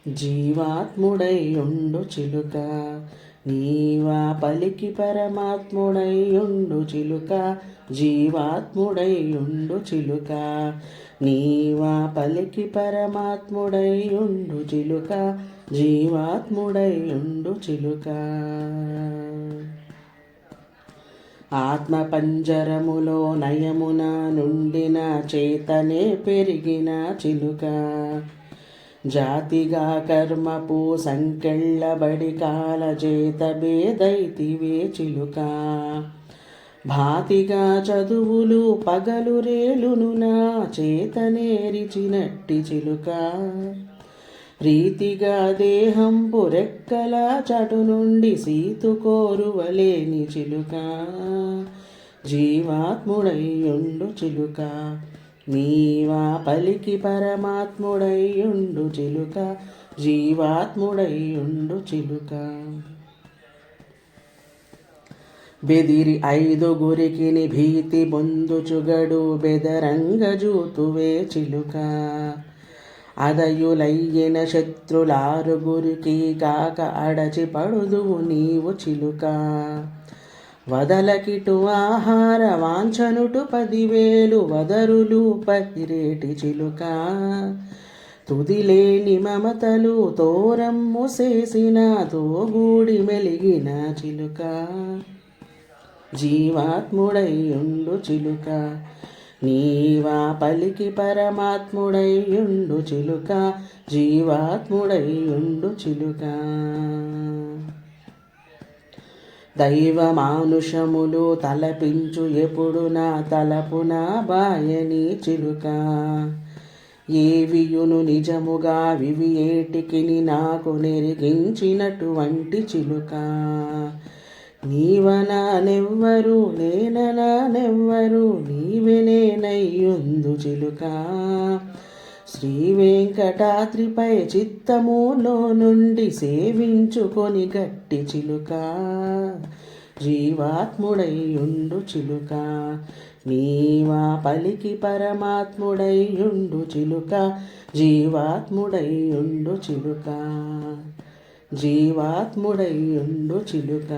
జీవాత్ముడై ఉండు చిలుక, నీవా పలికి పరమాత్ముడై ఉండు చిలుక. జీవాత్ముడై ఉండు చిలుక, నీవా పలికి పరమాత్ముడై ఉండు చిలుక. జీవాత్ముడై ఉండు చిలుక. ఆత్మ పంజరములో నయమున నుండిన చేతనే పెరిగిన చిలుక. జాతిగా కర్మపు సంకెళ్ళబడి కాలజేత బేదైతివే చిలుక. భాతిగా చదువులు పగలు రేలును నా చేతనేరిచినట్టి చిలుక. రీతిగా దేహంపు రెక్కల చటు నుండి సీతుకోరువలేని చిలుక. జీవాత్ముడై ఉండు చిలుక, నీవా పలికి పరమాత్ముడై ఉండు చిలుక. జీవాత్ముడై ఉండు చిలుక. బెదిరి ఐదుగురికి భీతి పొందుచుగడు బెదరంగ జూతువే చిలుక. అదయులయ్యిన శత్రులారుగురికి కాక అడచి పడుదువు నీవు చిలుక. వదలకిటు ఆహార వాంఛనుటు 10,000 వదరులు పగిరేటి చిలుక. తుదిలేని మమతలు తోరమ్ము చేసిన తోగూడి మెలిగిన చిలుక. జీవాత్ముడై ఉండు చిలుక, నీవా పలికి పరమాత్ముడై ఉండు చిలుక. జీవాత్ముడై ఉండు చిలుక. దైవ మానుషములు తలపించు ఎప్పుడు నా తలపున బాయని చిలుక. ఏవియును నిజముగా వివి ఏటికిని నాకు నెరిగించినటువంటి చిలుక. నీవనానెవ్వరు నేననానెవ్వరు నీవెనేనయ్యుందు చిలుక. శ్రీ వెంకటాద్రిపై చిత్తములో నుండి సేవించుకొని గట్టి చిలుక. జీవాత్ముడై ఉండు చిలుక, నీవా పలికి పరమాత్ముడై ఉండు చిలుక. జీవాత్ముడై ఉండు చిలుక. జీవాత్ముడై ఉండు చిలుక.